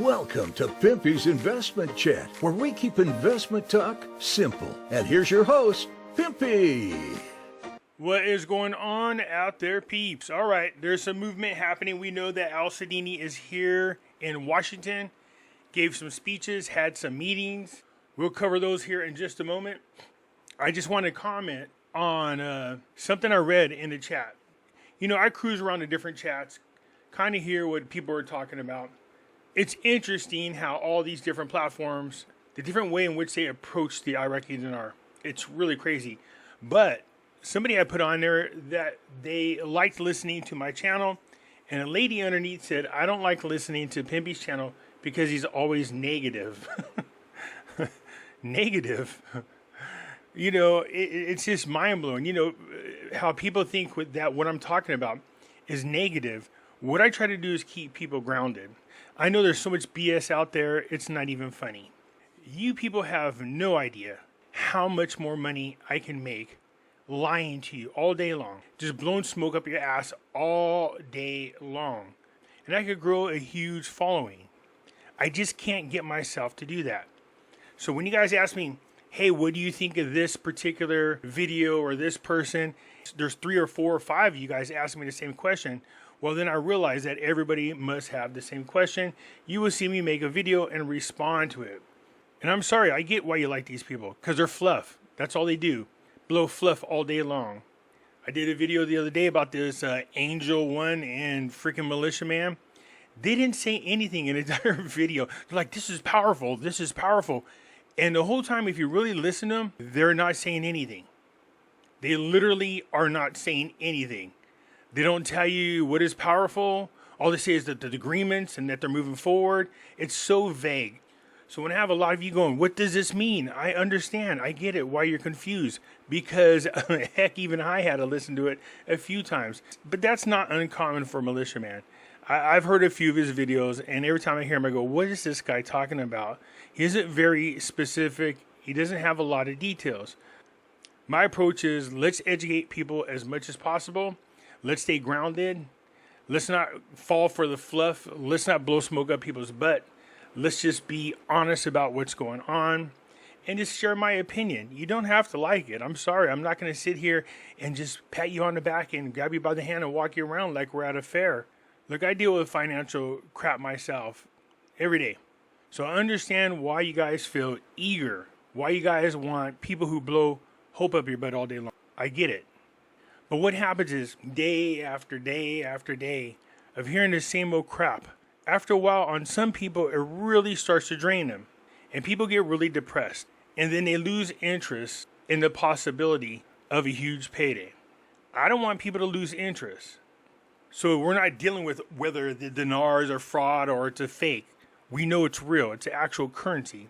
Welcome to Pimpy's Investment Chat, where we keep investment talk simple. And here's your host, Pimpy. What is going on out there, peeps? All right, there's some movement happening. We know that Al-Sadini is here in Washington, gave some speeches, had some meetings. We'll cover those here in just a moment. I just want to comment on something I read in the chat. You know, I cruise around the different chats, kind of hear what people are talking about. It's interesting how all these different platforms, the different way in which they approach the Iraqi dinar. It's really crazy. But somebody I put on there that they liked listening to my channel, and a lady underneath said, I don't like listening to Pimpy's channel because he's always negative. Negative. You know, it's just mind-blowing. You know, how people think with that what I'm talking about is negative. What I try to do is keep people grounded. I know there's so much BS out there, it's not even funny. You people have no idea how much more money I can make lying to you all day long. Just blowing smoke up your ass all day long. And I could grow a huge following. I just can't get myself to do that. So when you guys ask me, hey, what do you think of this particular video or this person? There's 3 or 4 or 5 of you guys asking me the same question. Well, then I realize that everybody must have the same question. You will see me make a video and respond to it. And I'm sorry, I get why you like these people, because they're fluff. That's all they do. Blow fluff all day long. I did a video the other day about this Angel One and freaking Militia Man. They didn't say anything in the entire video. They're like, this is powerful. This is powerful. And the whole time, if you really listen to them, they're not saying anything. They literally are not saying anything. They don't tell you what is powerful. All they say is that the agreements and that they're moving forward. It's so vague. So when I have a lot of you going, what does this mean? I understand. I get it why you're confused. Because, heck, even I had to listen to it a few times. But that's not uncommon for Militia Man. I've heard a few of his videos, and every time I hear him, I go, what is this guy talking about? He isn't very specific. He doesn't have a lot of details. My approach is, let's educate people as much as possible. Let's stay grounded. Let's not fall for the fluff. Let's not blow smoke up people's butt. Let's just be honest about what's going on and just share my opinion. You don't have to like it. I'm sorry. I'm not going to sit here and just pat you on the back and grab you by the hand and walk you around like we're at a fair. Look, I deal with financial crap myself every day. So I understand why you guys feel eager, why you guys want people who blow hope up your butt all day long. I get it. But what happens is day after day after day of hearing the same old crap. After a while, on some people, it really starts to drain them. And people get really depressed. And then they lose interest in the possibility of a huge payday. I don't want people to lose interest. So we're not dealing with whether the dinars are fraud or it's a fake. We know it's real. It's an actual currency.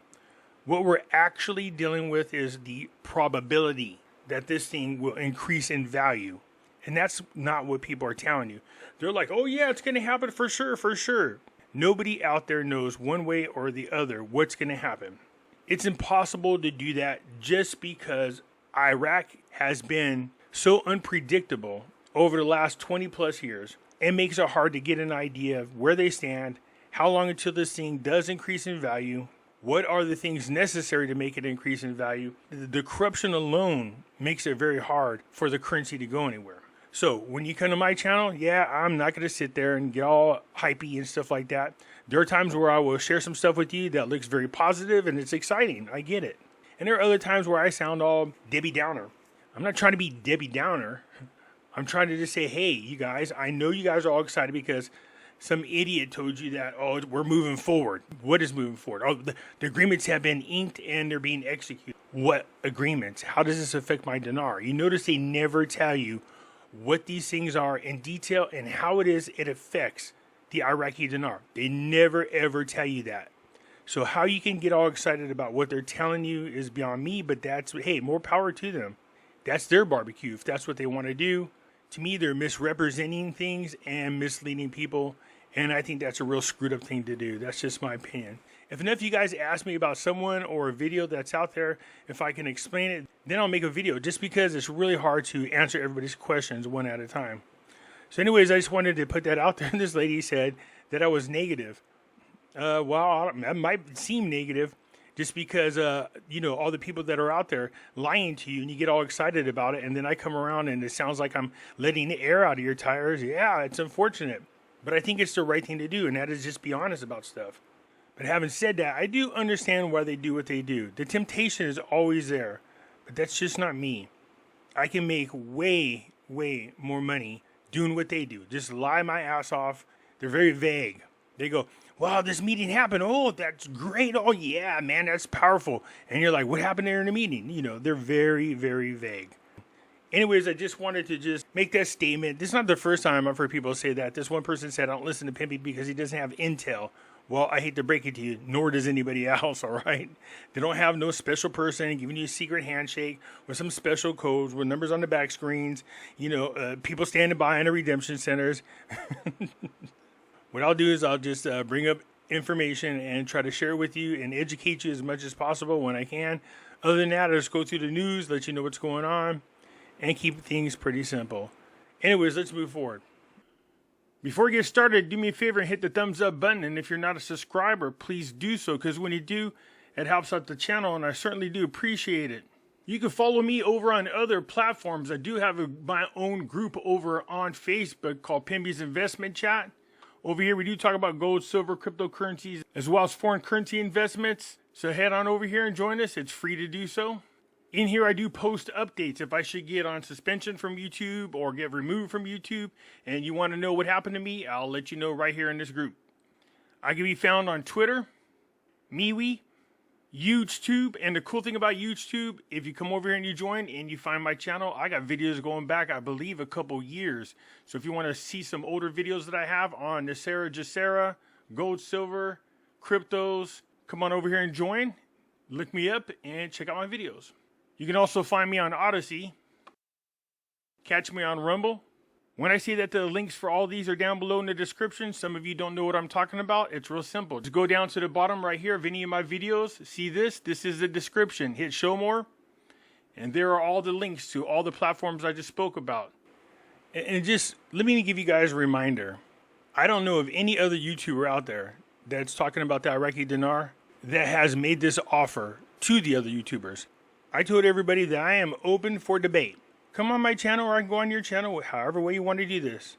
What we're actually dealing with is the probability that this thing will increase in value. And that's not what people are telling you. They're like, oh yeah, it's going to happen for sure, for sure. Nobody out there knows one way or the other what's going to happen. It's impossible to do that just because Iraq has been so unpredictable over the last 20 plus years. It makes it hard to get an idea of where they stand, how long until this thing does increase in value, what are the things necessary to make it increase in value. The corruption alone makes it very hard for the currency to go anywhere. So when you come to my channel, yeah, I'm not going to sit there and get all hypey and stuff like that. There are times where I will share some stuff with you that looks very positive and it's exciting. I get it. And there are other times where I sound all Debbie Downer. I'm not trying to be Debbie Downer. I'm trying to just say, hey, you guys, I know you guys are all excited because some idiot told you that, oh, we're moving forward. What is moving forward? Oh, the agreements have been inked and they're being executed. What agreements? How does this affect my dinar? You notice they never tell you what these things are in detail and how it affects the Iraqi dinar. They never, ever tell you that. So how you can get all excited about what they're telling you is beyond me, but that's, hey, more power to them. That's their barbecue if that's what they want to do. To me, they're misrepresenting things and misleading people, and I think that's a real screwed up thing to do. That's just my opinion. If enough of you guys ask me about someone or a video that's out there, if I can explain it, then I'll make a video, just because it's really hard to answer everybody's questions one at a time. So anyways, I just wanted to put that out there. And this lady said that I was negative. Well, that might seem negative just because, all the people that are out there lying to you and you get all excited about it. And then I come around and it sounds like I'm letting the air out of your tires. Yeah, it's unfortunate. But I think it's the right thing to do. And that is just be honest about stuff. But having said that, I do understand why they do what they do. The temptation is always there. But that's just not me. I can make way, way more money doing what they do. Just lie my ass off. They're very vague. They go, wow, this meeting happened. Oh, that's great. Oh, yeah, man, that's powerful. And you're like, what happened there in the meeting? They're very, very vague. Anyways, I just wanted to just make that statement. This is not the first time I've heard people say that. This one person said, I don't listen to Pimpy because he doesn't have intel. Well, I hate to break it to you, nor does anybody else, all right? They don't have no special person giving you a secret handshake with some special codes with numbers on the back screens, people standing by in the redemption centers. What I'll do is I'll just bring up information and try to share it with you and educate you as much as possible when I can. Other than that, I'll just go through the news, let you know what's going on, and keep things pretty simple. Anyways, let's move forward. Before we get started, do me a favor and hit the thumbs up button. And if you're not a subscriber, please do so, because when you do, it helps out the channel, and I certainly do appreciate it. You can follow me over on other platforms. I do have my own group over on Facebook called Pimpy's Investment Chat. Over here, we do talk about gold, silver, cryptocurrencies, as well as foreign currency investments. So head on over here and join us. It's free to do so. In here, I do post updates. If I should get on suspension from YouTube or get removed from YouTube and you want to know what happened to me, I'll let you know right here in this group. I can be found on Twitter, MeWe, YouTube. And the cool thing about YouTube, if you come over here and you join and you find my channel, I got videos going back, I believe, a couple years. So if you want to see some older videos that I have on Nasera, Jacera, gold, silver, cryptos, come on over here and join. Look me up and check out my videos. You can also find me on Odyssey. Catch me on Rumble. When I say that the links for all these are down below in the description, some of you don't know what I'm talking about. It's real simple. Just go down to the bottom right here of any of my videos. See this? This is the description. Hit show more. And there are all the links to all the platforms I just spoke about. And just let me give you guys a reminder. I don't know of any other YouTuber out there that's talking about the Iraqi Dinar that has made this offer to the other YouTubers. I told everybody that I am open for debate. Come on my channel or I can go on your channel, however way you want to do this.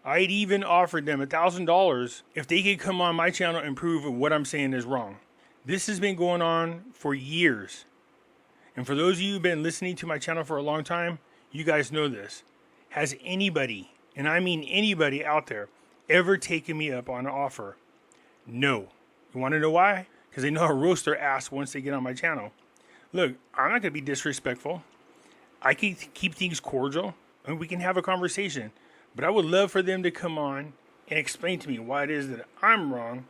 I'd even offered them $1,000 if they could come on my channel and prove what I'm saying is wrong. This has been going on for years. And for those of you who've been listening to my channel for a long time, you guys know this. Has anybody, and I mean anybody out there, ever taken me up on an offer? No. You want to know why? Because they know how roast their ass once they get on my channel. Look, I'm not going to be disrespectful. I can keep things cordial and we can have a conversation. But I would love for them to come on and explain to me why it is that I'm wrong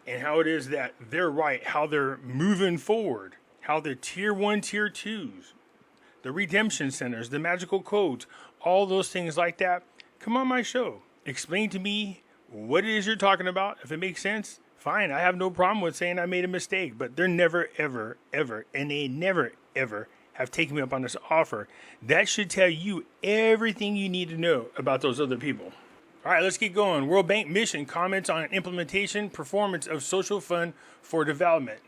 and how it is that they're right, how they're moving forward, how they're tier 1, tier 2s, the redemption centers, the magical codes, all those things like that. Come on my show. Explain to me what it is you're talking about. If it makes sense, fine. I have no problem with saying I made a mistake, but they're never, ever, ever, and they never, ever have taken me up on this offer. That should tell you everything you need to know about those other people. All right, let's get going. World Bank mission comments on implementation performance of social fund for development.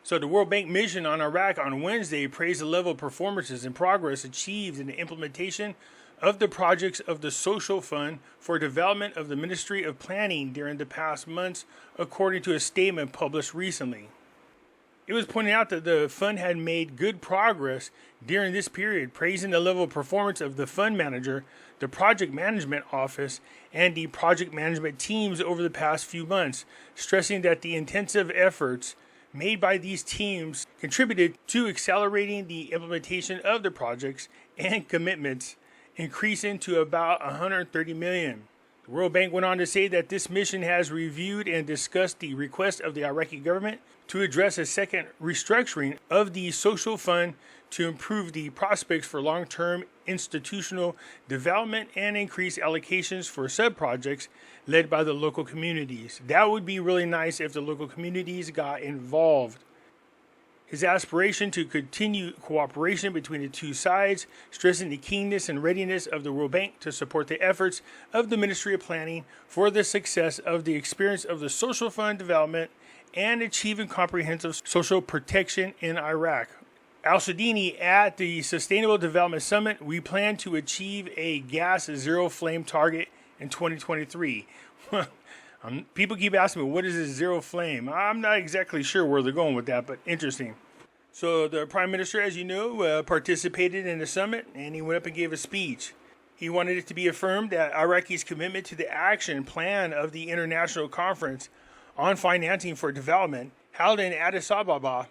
So the World Bank mission on Iraq on Wednesday praised the level of performances and progress achieved in the implementation of the projects of the Social Fund for Development of the Ministry of Planning during the past months, according to a statement published recently. It was pointed out that the fund had made good progress during this period, praising the level of performance of the fund manager, the project management office, and the project management teams over the past few months, stressing that the intensive efforts made by these teams contributed to accelerating the implementation of the projects and commitments, increasing to about $130 million. The World Bank went on to say that this mission has reviewed and discussed the request of the Iraqi government to address a second restructuring of the social fund to improve the prospects for long-term institutional development and increase allocations for sub-projects led by the local communities. That would be really nice if the local communities got involved. his aspiration to continue cooperation between the two sides, stressing the keenness and readiness of the World Bank to support the efforts of the Ministry of Planning for the success of the experience of the social fund development and achieving comprehensive social protection in Iraq. Al-Sadini, at the Sustainable Development Summit, we plan to achieve a gas zero flame target in 2023. People keep asking me, what is this zero flame? I'm not exactly sure where they're going with that, but interesting. So the Prime Minister, as you know, participated in the summit, and he went up and gave a speech. He wanted it to be affirmed that Iraqis' commitment to the action plan of the International Conference on Financing for Development, held in Addis Ababa,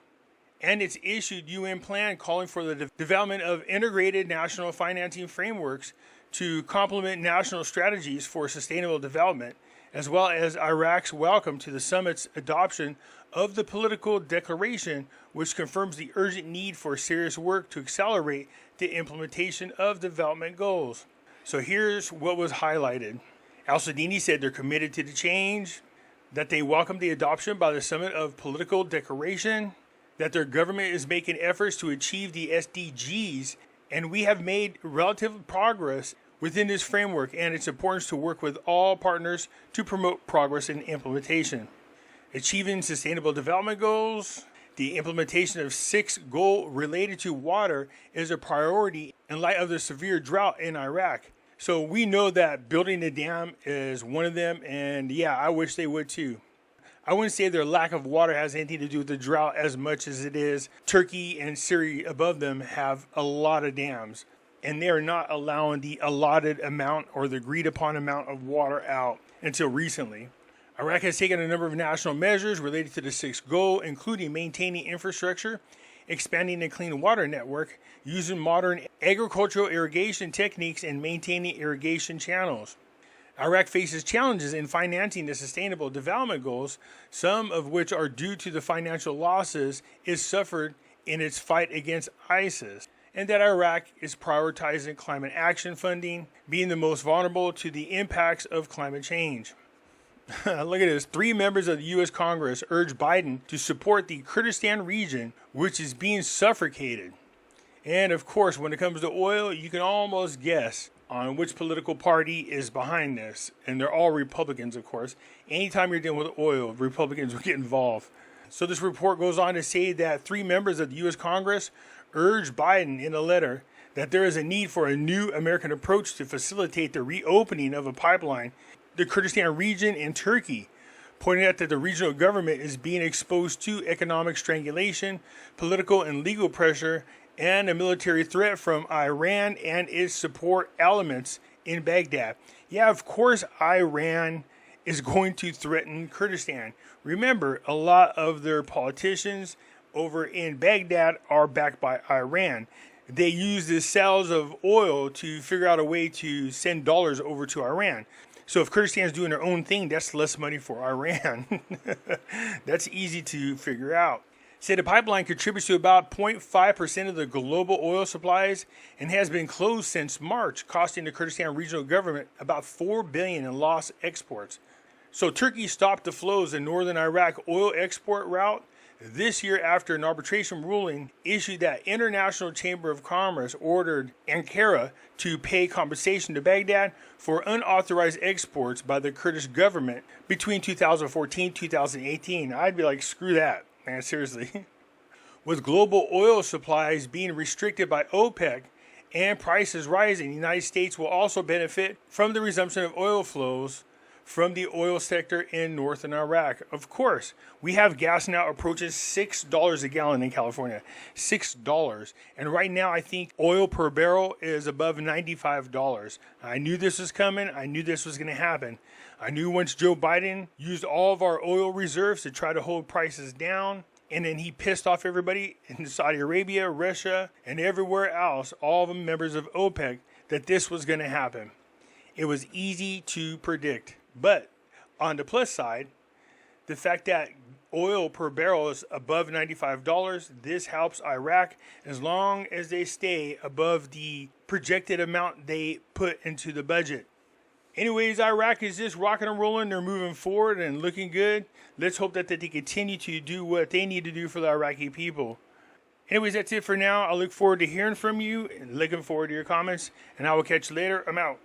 and its issued UN plan calling for the development of integrated national financing frameworks to complement national strategies for sustainable development, as well as Iraq's welcome to the summit's adoption of the political declaration, which confirms the urgent need for serious work to accelerate the implementation of development goals. So here's what was highlighted. Al-Sadini said they're committed to the change, that they welcome the adoption by the summit of political declaration, that their government is making efforts to achieve the SDGs, and we have made relative progress within this framework and its importance to work with all partners to promote progress in implementation. Achieving sustainable development goals, the implementation of 6 goals related to water is a priority in light of the severe drought in Iraq. So we know that building a dam is one of them, and yeah, I wish they would too. I wouldn't say their lack of water has anything to do with the drought as much as it is Turkey and Syria above them have a lot of dams, and they are not allowing the allotted amount or the agreed upon amount of water out until recently. Iraq has taken a number of national measures related to the 6th goal, including maintaining infrastructure, expanding the clean water network, using modern agricultural irrigation techniques, and maintaining irrigation channels. Iraq faces challenges in financing the sustainable development goals, some of which are due to the financial losses it suffered in its fight against ISIS, and that Iraq is prioritizing climate action funding, being the most vulnerable to the impacts of climate change. Look at this. 3 members of the U.S. Congress urged Biden to support the Kurdistan region, which is being suffocated. And of course, when it comes to oil, you can almost guess on which political party is behind this. And they're all Republicans, of course. Anytime you're dealing with oil, Republicans will get involved. So this report goes on to say that 3 members of the U.S. Congress urged Biden in a letter that there is a need for a new American approach to facilitate the reopening of a pipeline, the Kurdistan region in Turkey, pointing out that the regional government is being exposed to economic strangulation, political and legal pressure, and a military threat from Iran and its support elements in Baghdad. Yeah, of course, Iran is going to threaten Kurdistan. Remember, a lot of their politicians over in Baghdad are backed by Iran. They use the sales of oil to figure out a way to send dollars over to Iran. So if Kurdistan is doing their own thing, that's less money for Iran. That's easy to figure out. Say the pipeline contributes to about 0.5% of the global oil supplies and has been closed since March, costing the Kurdistan regional government about $4 billion in lost exports. So Turkey stopped the flows in northern Iraq oil export route this year after an arbitration ruling issued that International Chamber of Commerce ordered Ankara to pay compensation to Baghdad for unauthorized exports by the Kurdish government between 2014 and 2018. I'd be like, screw that, man, seriously. With global oil supplies being restricted by OPEC and prices rising, the United States will also benefit from the resumption of oil flows from the oil sector in northern Iraq. Of course, we have gas now approaching $6 a gallon in California. $6. And right now, I think oil per barrel is above $95. I knew this was coming. I knew this was going to happen. I knew once Joe Biden used all of our oil reserves to try to hold prices down, and then he pissed off everybody in Saudi Arabia, Russia, and everywhere else, all of them members of OPEC, that this was going to happen. It was easy to predict. But on the plus side, the fact that oil per barrel is above $95, this helps Iraq as long as they stay above the projected amount they put into the budget. Anyways, Iraq is just rocking and rolling. They're moving forward and looking good. Let's hope that they continue to do what they need to do for the Iraqi people. Anyways, that's it for now. I look forward to hearing from you and looking forward to your comments. And I will catch you later. I'm out.